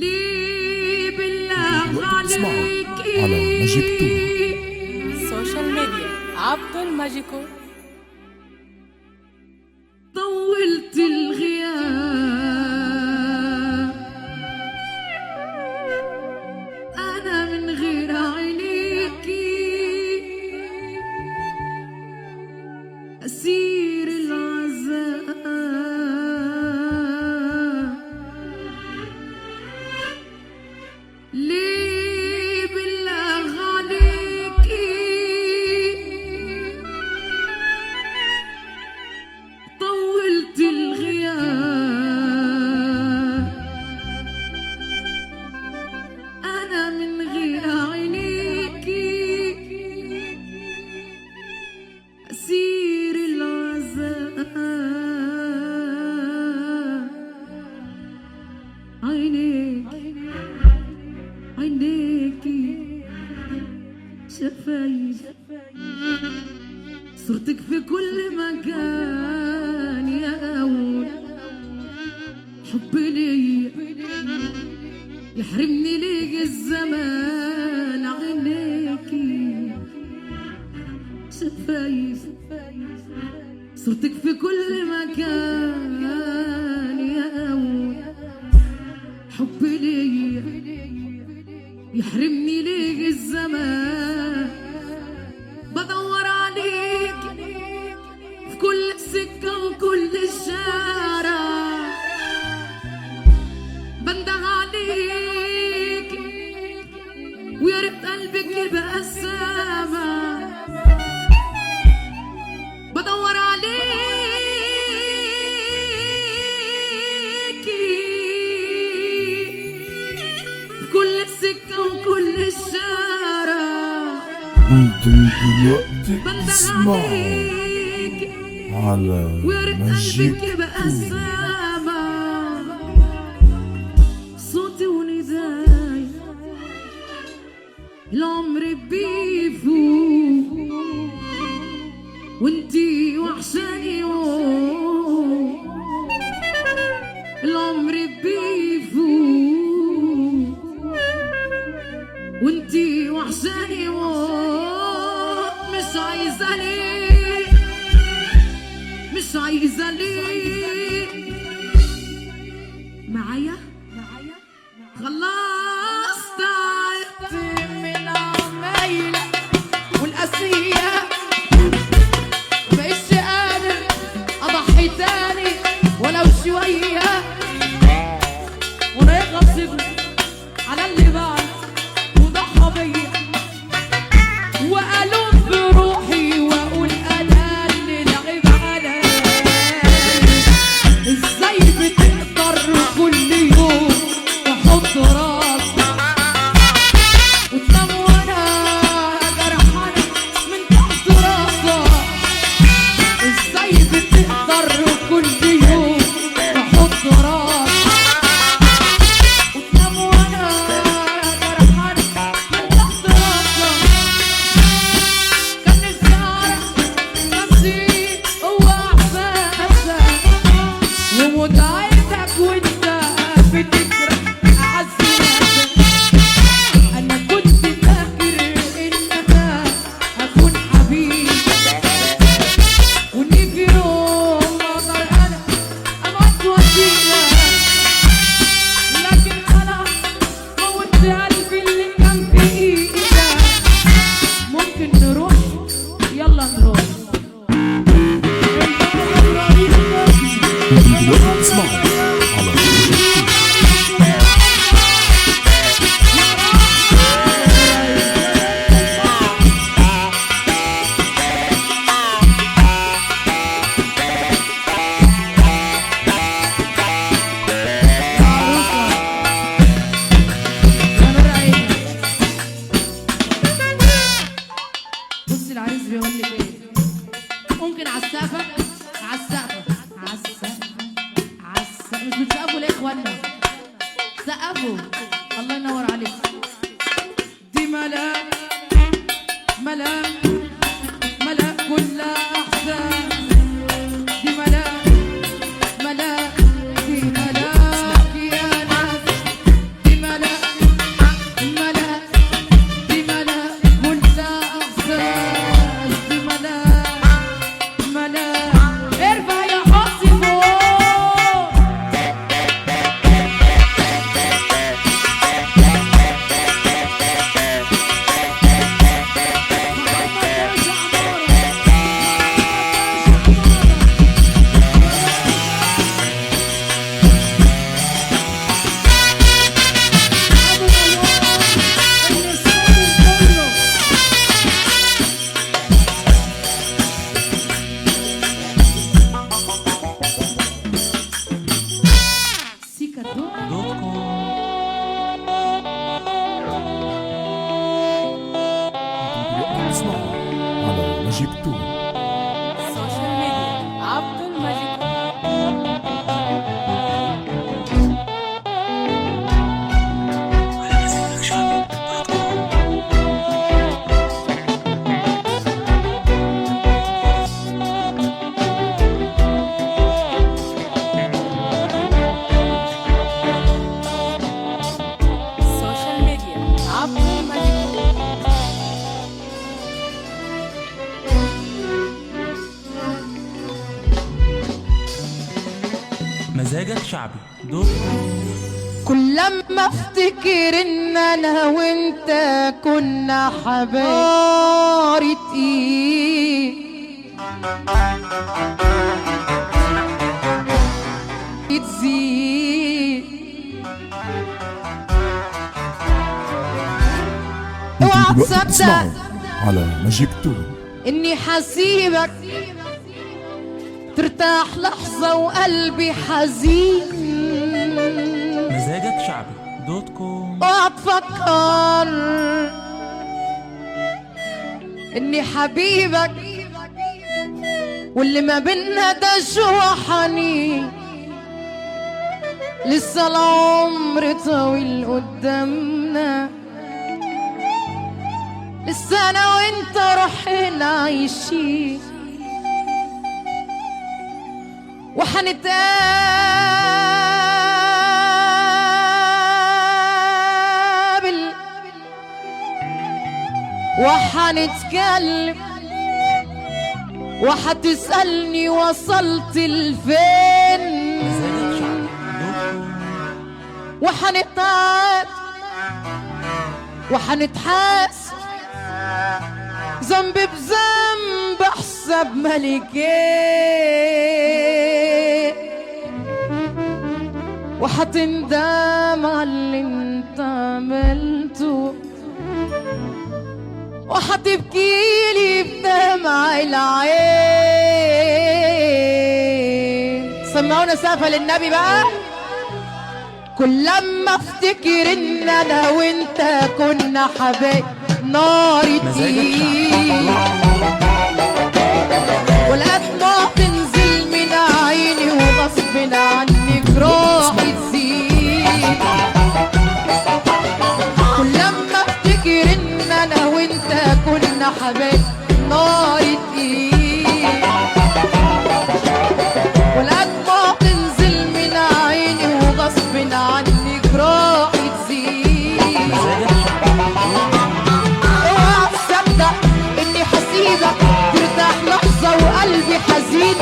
ليه بالله عليك على ماجيك تو. سوشيال ميديا عبد الماجيكو. طولت الغياب أنا من غير عينيكي أسير العذاب. ليه بالله عليكي طولت الغياب أنا من غير عينيكي أسير العذاب. عينيكي شفايف صورتك في كل مكان يا أول حب ليا يحرمني ليك الزمان. عينيكي شفايف صورتك في كل مكان يا أول حب ليا يحرمني ليك الزمان. بدور عليك في كل سكة وكل الشارع بنده عليك ويا ريت قلبك يبقى السامع. بدور عليك في كل سكة وكل الشارع دلوقتي اسمعوا على ماجيك تو. صوتي ونداي العمر بيفوق وانتي وحشاني العمر بيفوق وانتي وحشاني مش عايزة ليه مش عايزة ليه معايا خلاص تعبت من العمايل والقاسية مبقتش قادر اضحي تاني ولو شوية ورايق غصبني على اللي بعد وضحى بيا وألوم بروحي وأقول أنا اللي لعب عليا. إزاي بتقدر كل يوم تحط راسك وتنام وأنا جرحانة من تحت راسك؟ إزاي بتقدر كل يوم تحط راسك وتنام وأنا جرحانة من تحت راسك؟ كان نفسي أعرف نفسي هو إحساسك ومتعتك وأنت بتجرح أعز ناسك. أنا كنت فاكر إن أنا هكون حبيبك وإني في يوم أقدر أنا أبعد وأسيبك، لكن خلاص موت قلبي اللي كان في إيدك. ممكن نروح؟ يلا نروح. دلوقتي اسمعوا على ماجيك بص العريس بيقول لك ايه؟ ممكن على السقفة على السقفة على السقفة على السقفة. مش بتسقفوا ليه يا اخوانا؟ سقفوا. الله ينور عليك. دي ملاك ملاك ملاك كل احسان. دي ملاك ملاك دي ملاك يا ناس. دي مزاجك شعبي دوت كوم. كل لما افتكر ان انا وانت كنا حبايب نار تزيد اوعى انتوا دلوقتي تصدق بتسمعوا على ماجيك تون. اني حسيبك ترتاح لحظة وقلبي حزين. مزاجك شعبي دوت كوم. اوعى تفكر اني حبيبك واللي ما بينا ده جوا حنين. لسه العمر طويل قدامنا، لسه انا وانت روحنا عايشين وحنتقابل وحنتكلم وحتسألني وصلت لفين. مزاجك شعبي دوت كوم. وحنتعاد وحنتحاسب ذنب بذنب حساب ملكين. وحتندم على اللي انت عملته وحتبكيلي بدمع العين. سمعونا سقفة للنبي بقى. كل لما افتكر ان انا وانت كنا حبايب نار تقيل والأدمع تنزل من عيني وغصب عني جراح تزيد. كل لما افتكر ان انا وانت كنا حبايب نار تقيل والأدمع تنزل من عيني وغصب عني جراح تزيد. اوعى تصدق اني حسيبك ترتاح لحظة وقلبي حزين.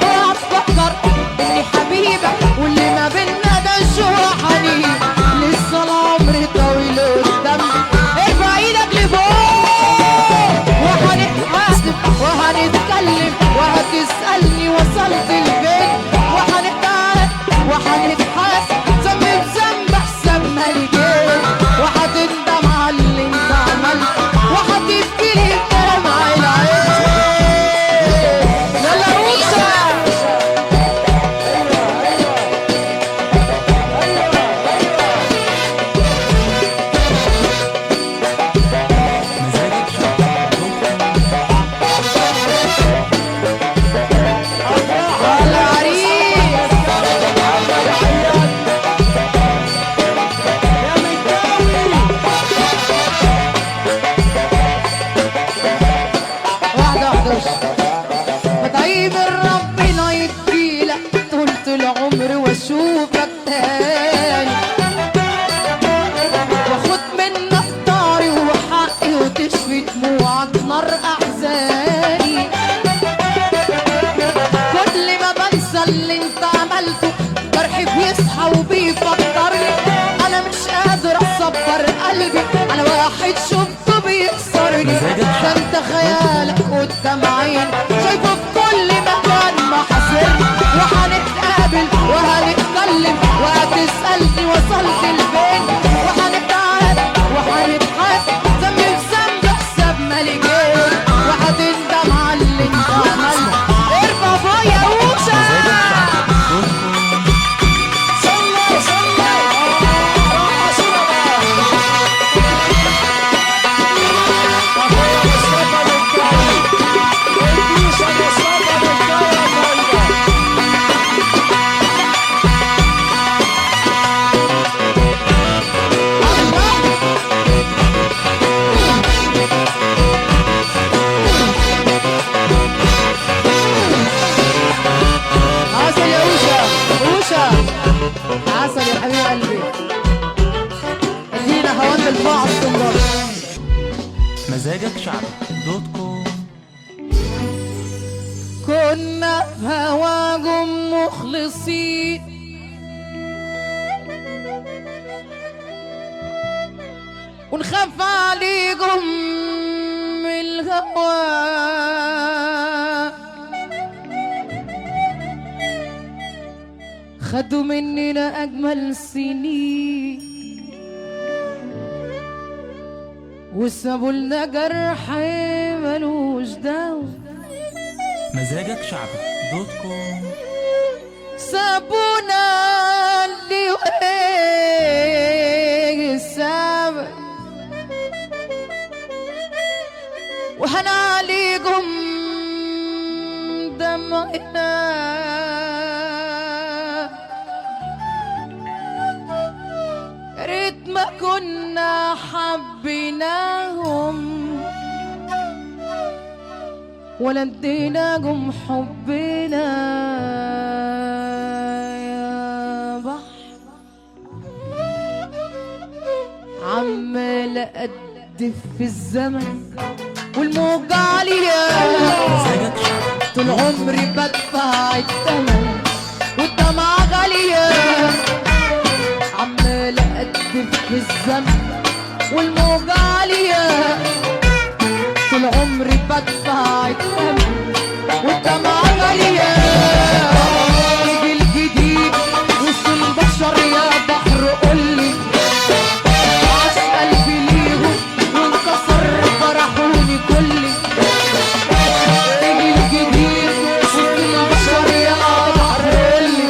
اوعى تفكر اني حبيبك واللي ما بينا ده جوا حنين. لسه العمر طويل قدامنا، ارفع ايدك لفوق وهنتحاسب وهنتكلم وهتسألني وصلت لفين. وهنتعاد وهنتحاسب ذنب بذنب حساب ملكين. وهتندم على اللي انت عملته وهتبكيلي بدمع العين. يلا روسا مزاجك شعبي دوت كوم. على عريس. واحدة وش بتعيب ربنا يديلك طولة العمر واشوفك تاني واخد منك طاري وحقي وتشفي دموعك نار احزاني. كل ما بنسى اللي انت عملته جرحي بيصحى وبيفكرني. انا مش قادر اصبر قلبي على واحد شفته بيكسرني. ده انت خيالك قدام عيني شايفه في كل مكان ما حصلني. وهنتقابل وهنتكلم وهتسألني وصلت لفين. وهنتعاد وهنتحاسب ذنب بذنب حساب ملكين. وهتندم على اللي انت عملته. ارفع فوق يا اوشا. عسل يا اوشا. اوشا عسل يا حبيب قلبي. ادينا هوان بالفاعل الصندوق. مزاجك شعبي دوت كوم. كنا في هواكم مخلصين ونخاف عليكم الهوى خدوا مننا أجمل سنين وسابوا لنا جرح ملوش دوا مزاجك شعبي دوت كوم. سابونا اللي وين السبب وهنا عليكم دمعنا يا ريت ما كنا حبيناهم ولا اديناهم حبنا يا بحر عمال أقدف في الزمن والموج عالية مزاجك شعبي طول عمري بدفع الثمن والدمعة غالية عمال أقدف في الزمن والموج عالية طول عمري بدفع الثمن والدمعة غالية يجي الجديد وسط البشر يا بحر قولي عاش قلبي ليهم وانكسر فرحوني كلي يجي الجديد وسط البشر يا بحر قولي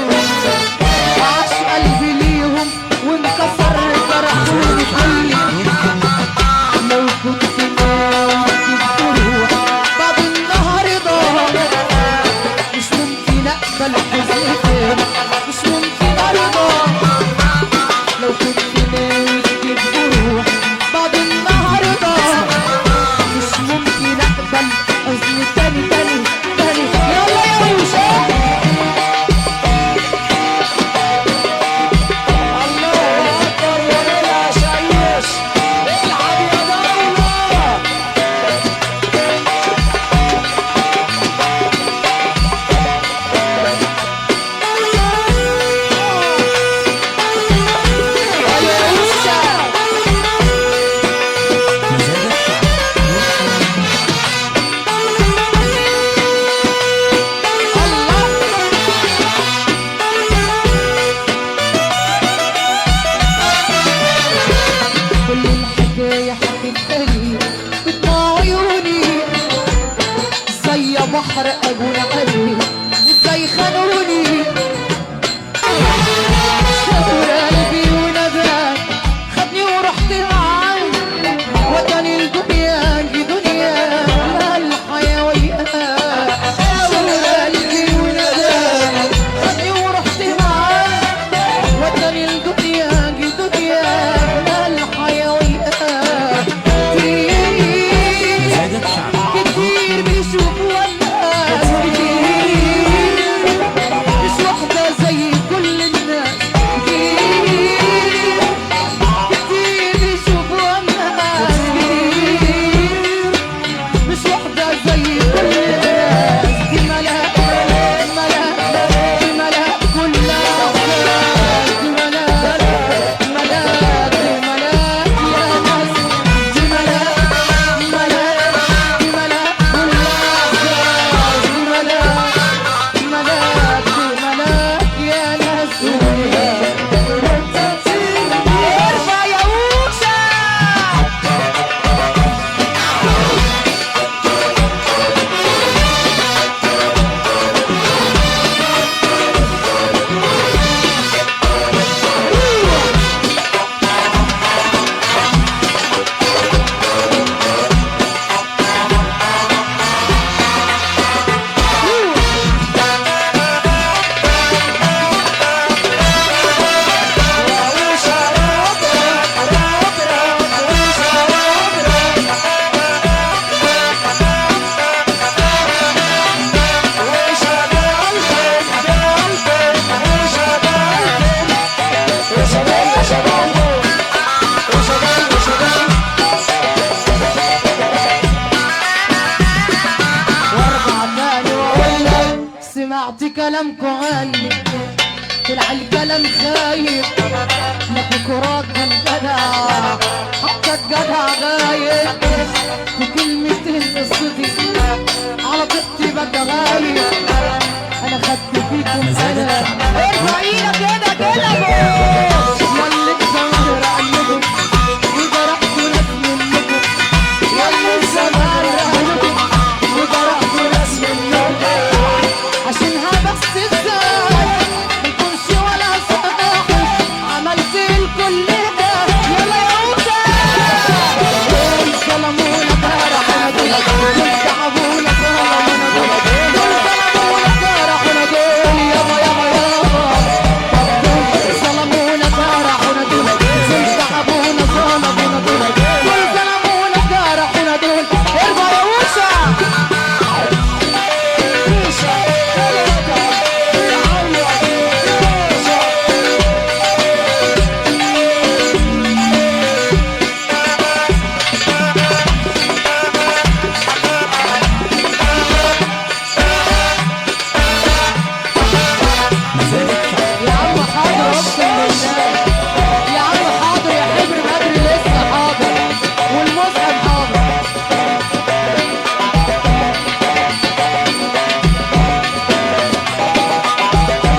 عاش قلبي ليهم وانكسر فرحوني كلي لو كنت ناوي تروح بعد النهارده مش ممكن اقبل حزنك مش ممكن ارضى لو كنت ناوي تروح بعد النهارده مش ممكن اقبل حزن تاني تاني تاني يلا يا وشا الله اكبر يا ليلى شيش العب يا دولة يا وشا مزاجك كل الحكاية حكيتها لي بدموع عيوني ازاي يا بحر ابونا قلبي وازاي خانوني شاور قلبي وندى خدني ورحت معاه وداني الدنيا دي دنيا الحياة وياه شاور قلبي وندى خدني ورحت معاه وداني الدنيا دي دنيا الحياة وياه مزاجك شعبي كتير بيشوفوا الناس كتير مش واحدة زي كل الناس كتير كتير بيشوفوا الناس كتير مش واحدة زي كل الناس دي ملاك ملاك دي ملاك كلها أحلام دي ملاك ملاك دي ملاك يا ناس دي ملاك ملاك دي ملاك كلها أحلام دي ملاك ملاك دي ملاك يا ناس ارفع يا وشا وارجع تاني واقول لك سمعت كلامكم عني طلع الكلام خايب لك راجل جدع حتى الجدع غايب في كلمتين قصتي على طيبتي بقى غايب انا خدت فيكم انا ارفع ايدك كده كده ياللي اتزمر عنكم وجرحتوا ناس منكم ياللي اتزمر عنكم وجرحتوا ناس منكم عشانها بس ازاي ميكونش ولا صباح عملت الكل ده يلا يا موسى دول ظلمونا فرحنا دول تعبونا ظلمونا دول ظلمونا فرحنا دول يابا يابا يابا دول ظلمونا فرحنا دول تعبونا ظلمونا دول ظلمونا فرحنا دول ارفع يا موسى يا عم حاضر اقسم بالله يا عم حاضر يا حبر بدري لسه حاضر والمصحف حاضر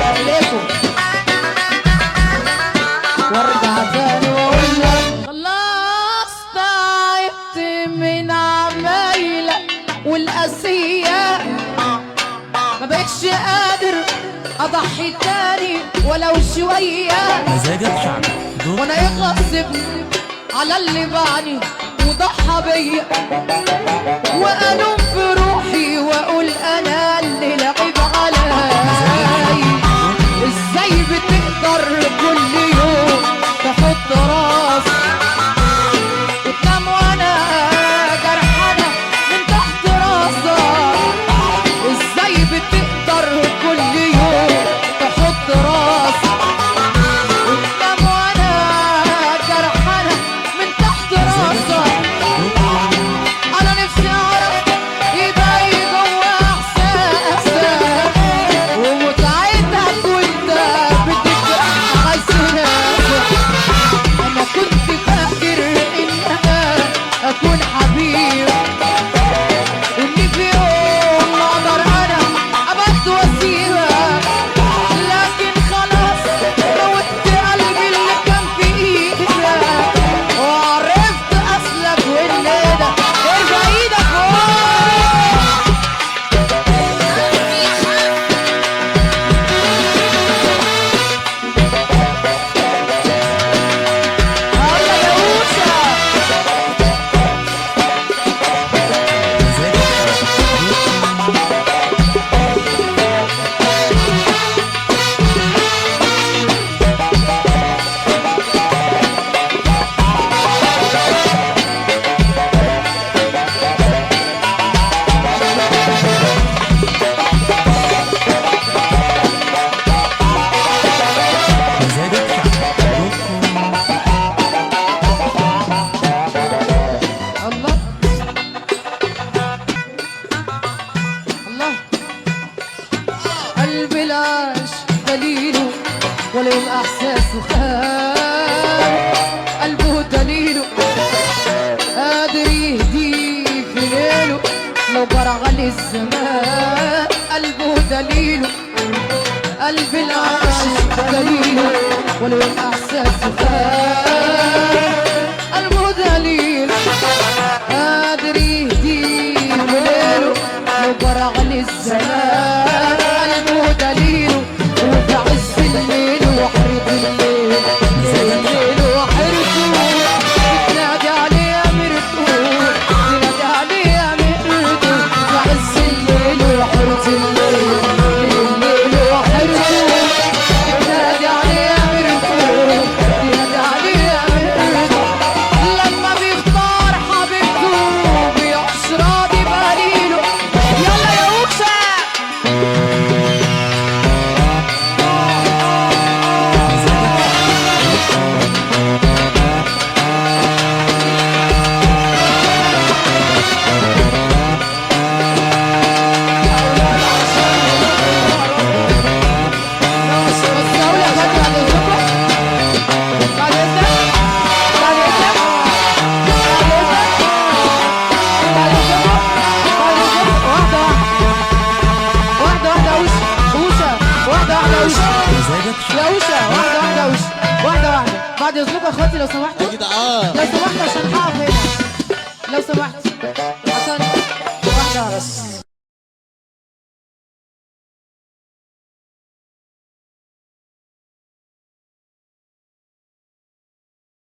عليكم وارجع تاني واقول لك خلاص تعبت من عمايلك والقاسية ما بقتش قادر اضحي تاني ولو شوية مزاجك شعبي دوت وانا يغصب على اللي باعني وضحى بيا وانوم في روحي واقول انا اللي لعب علي ازاي بتقدر كل يوم تحط راسي وتنام وانا جرحانة من تحت راسك ازاي بتقدر كل يوم تحط راسي وتنام وانا جرحانة من تحت راسك انا نفسي اعرف يبقى جوا احساسك ومتعتك وانت بتتحس نفسك انا كنت فاكر ان انا اكون حبيب واني في يوم ما اقدر انا ابد واسيبك لكن خلاص موتت قلبي اللي كان في ايدك وعرفت اصلك وان ده ارفع ايدك فوق الله يا موسى مزاجك شعبي الله الله قلبي العاش دليله ولا يوم احساسه خان قلبه دليله قادر يهديه في ليله لو جرى عليه الزمان قلبه دليله قلبي العاش دليله ولا يوم احساسه خان قلبه دليل قادر يهديه بليله لو جرى عليه الزمان قلبه دليله وفي عز الليل وحرة الليل الليل وحرته بتنادي عليه يا مرته بتنادي عليه يا مرته في عز الليل وحرة الليل الليل وحرته بتنادي عليه يا مرته بتنادي عليه يا مرته لما بيختار حبيبته بيعش راضي بقليله يلا يا وكسة مزاجك مزاجك يا اوشا واحدة واحدة يا اوشا، واحدة واحدة بعد اذنكم يا اخواتي لو سمحتوا. يا جدع لو سمحت عشان هقف هنا، لو سمحت عشان واحدة واحدة.